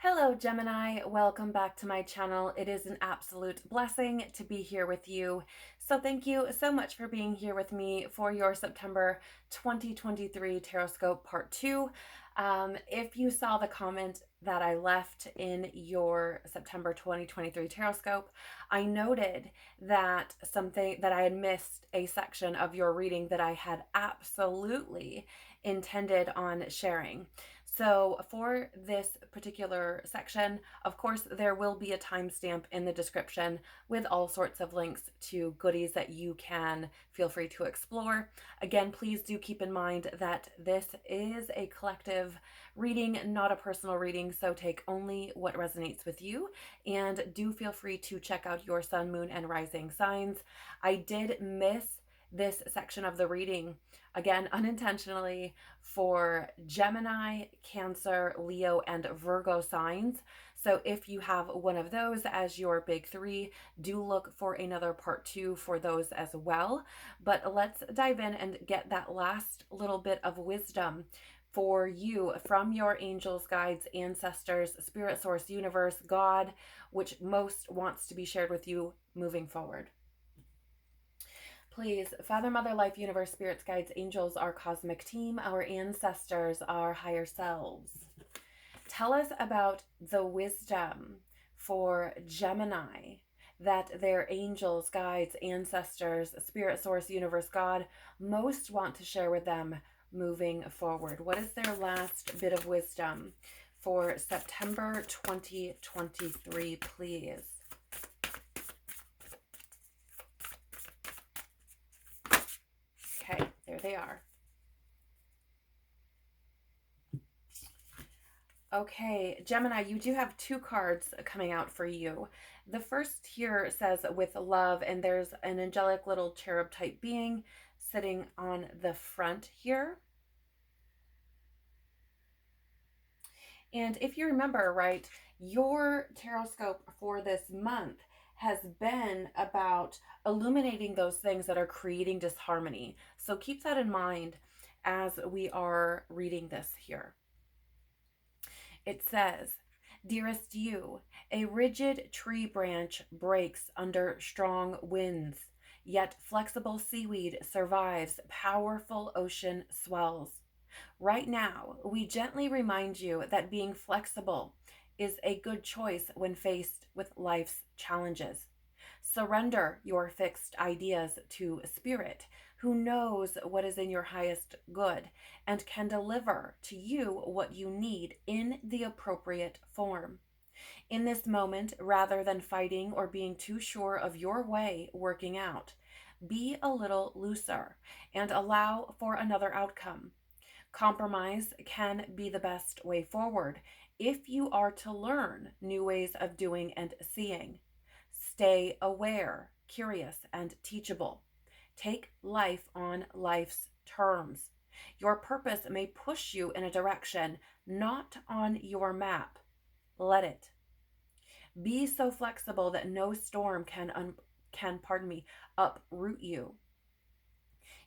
Hello, Gemini. Welcome back to my channel. It is an absolute blessing to be here with you. So thank you so much for being here with me for your September 2023 Tarotscope Part 2. If you saw the comment that I left in your September 2023 Tarotscope, I noted that I had missed a section of your reading that I had absolutely intended on sharing. So for this particular section, of course, there will be a timestamp in the description with all sorts of links to goodies that you can feel free to explore. Again, please do keep in mind that this is a collective reading, not a personal reading, so take only what resonates with you, and do feel free to check out your sun, moon, and rising signs. I did miss this section of the reading, again, unintentionally, for Gemini, Cancer, Leo, and Virgo signs. So if you have one of those as your big three, do look for another part 2 for those as well. But let's dive in and get that last little bit of wisdom for you from your angels, guides, ancestors, spirit source, universe, God, which most wants to be shared with you moving forward. Please, Father, Mother, Life, Universe, Spirits, Guides, Angels, our cosmic team, our ancestors, our higher selves, tell us about the wisdom for Gemini that their angels, guides, ancestors, spirit source, universe, God most want to share with them moving forward. What is their last bit of wisdom for September 2023, please? Okay, there they are. Okay, Gemini, you do have 2 cards coming out for you. The first here says with love, and there's an angelic little cherub type being sitting on the front here. And if you remember, right, your Tarotscope for this month has been about illuminating those things that are creating disharmony. So keep that in mind as we are reading this here. It says, "Dearest you, a rigid tree branch breaks under strong winds, yet flexible seaweed survives powerful ocean swells. Right now, we gently remind you that being flexible is a good choice when faced with life's challenges. Surrender your fixed ideas to Spirit, who knows what is in your highest good and can deliver to you what you need in the appropriate form. In this moment, rather than fighting or being too sure of your way working out, be a little looser and allow for another outcome. Compromise can be the best way forward if you are to learn new ways of doing and seeing. Stay aware, curious, and teachable. Take life on life's terms. Your purpose may push you in a direction not on your map. Let it. Be so flexible that no storm can uproot you.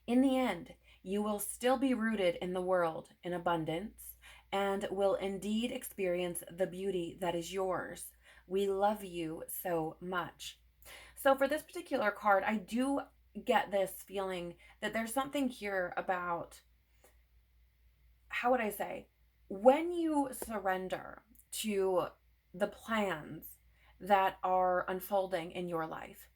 In the end, you will still be rooted in the world in abundance and will indeed experience the beauty that is yours. We love you so much." So for this particular card, I do get this feeling that there's something here about, how would I say, when you surrender to the plans that are unfolding in your life,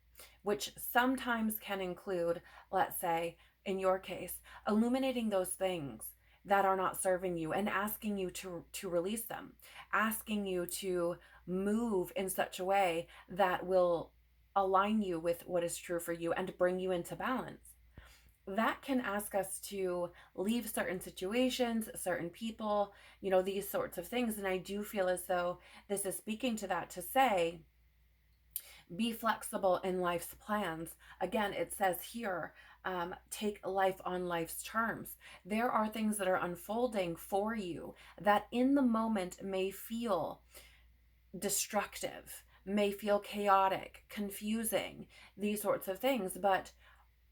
which sometimes can include, let's say, in your case, illuminating those things that are not serving you and asking you to release them, asking you to move in such a way that will align you with what is true for you and bring you into balance. That can ask us to leave certain situations, certain people, these sorts of things. And I do feel as though this is speaking to that, to say, be flexible in life's plans. Again, it says here, take life on life's terms. There are things that are unfolding for you that in the moment may feel destructive, may feel chaotic, confusing, these sorts of things. But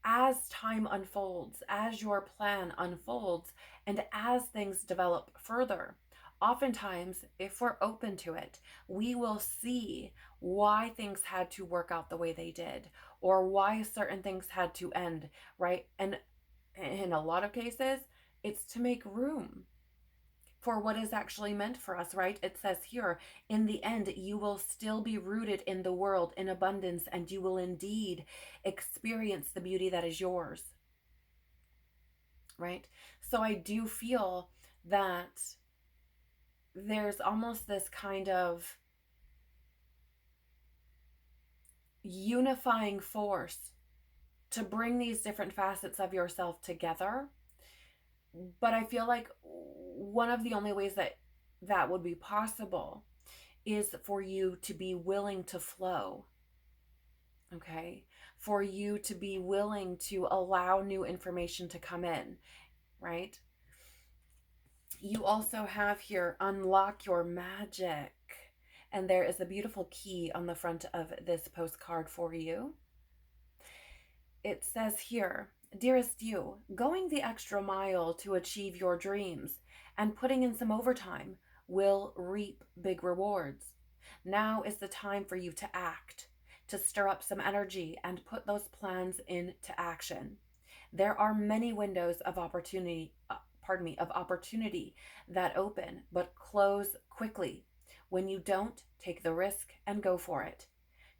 as time unfolds, as your plan unfolds, and as things develop further, oftentimes, if we're open to it, we will see why things had to work out the way they did, or why certain things had to end, right? And in a lot of cases, it's to make room for what is actually meant for us, right? It says here, in the end, you will still be rooted in the world in abundance, and you will indeed experience the beauty that is yours, right? So I do feel that there's almost this kind of unifying force to bring these different facets of yourself together. But I feel like one of the only ways that that would be possible is for you to be willing to flow, okay? For you to be willing to allow new information to come in, right? You also have here, unlock your magic. And there is a beautiful key on the front of this postcard for you. It says here, dearest you, going the extra mile to achieve your dreams and putting in some overtime will reap big rewards. Now is the time for you to act, to stir up some energy and put those plans into action. There are many windows of opportunity, that open but close quickly. When you don't, take the risk and go for it.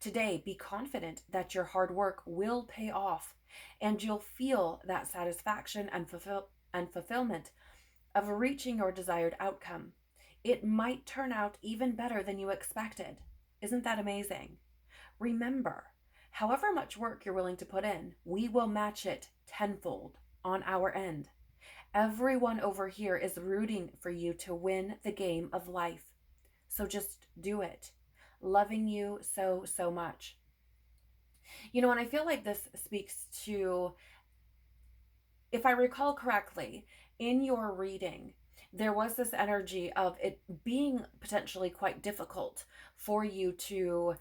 Today, be confident that your hard work will pay off, and you'll feel that satisfaction and fulfillment of reaching your desired outcome. It might turn out even better than you expected. Isn't that amazing? Remember, however much work you're willing to put in, we will match it tenfold on our end. Everyone over here is rooting for you to win the game of life. So just do it. Loving you so, so much. And I feel like this speaks to, if I recall correctly, in your reading, there was this energy of it being potentially quite difficult for you to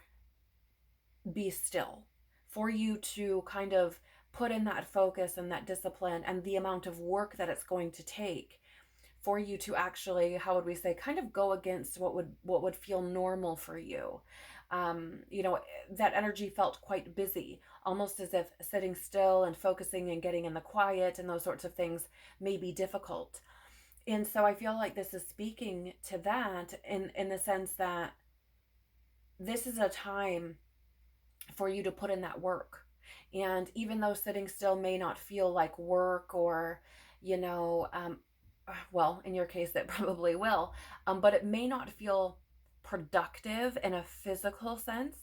be still, for you to kind of put in that focus and that discipline and the amount of work that it's going to take for you to actually, how would we say, kind of go against what would feel normal for you. That energy felt quite busy, almost as if sitting still and focusing and getting in the quiet and those sorts of things may be difficult. And so I feel like this is speaking to that in the sense that this is a time for you to put in that work. And even though sitting still may not feel like work or, well, in your case, it probably will, but it may not feel productive in a physical sense.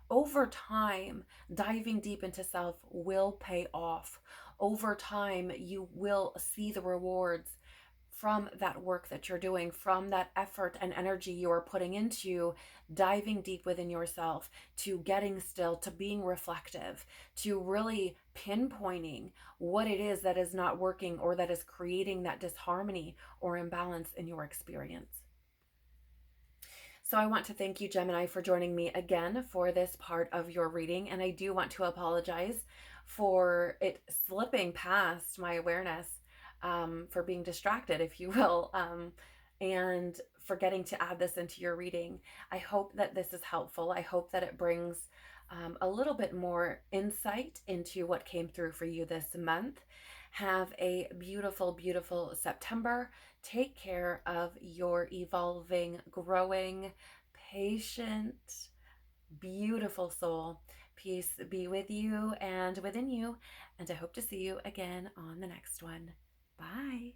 Over time, diving deep into self will pay off. Over time, you will see the rewards from that work that you're doing, from that effort and energy you're putting into diving deep within yourself, to getting still, to being reflective, to really pinpointing what it is that is not working or that is creating that disharmony or imbalance in your experience. So I want to thank you, Gemini, for joining me again for this part of your reading. And I do want to apologize for it slipping past my awareness, for being distracted, if you will, and forgetting to add this into your reading. I hope that this is helpful. I hope that it brings a little bit more insight into what came through for you this month. Have a beautiful, beautiful September. Take care of your evolving, growing, patient, beautiful soul. Peace be with you and within you. And I hope to see you again on the next one. Bye.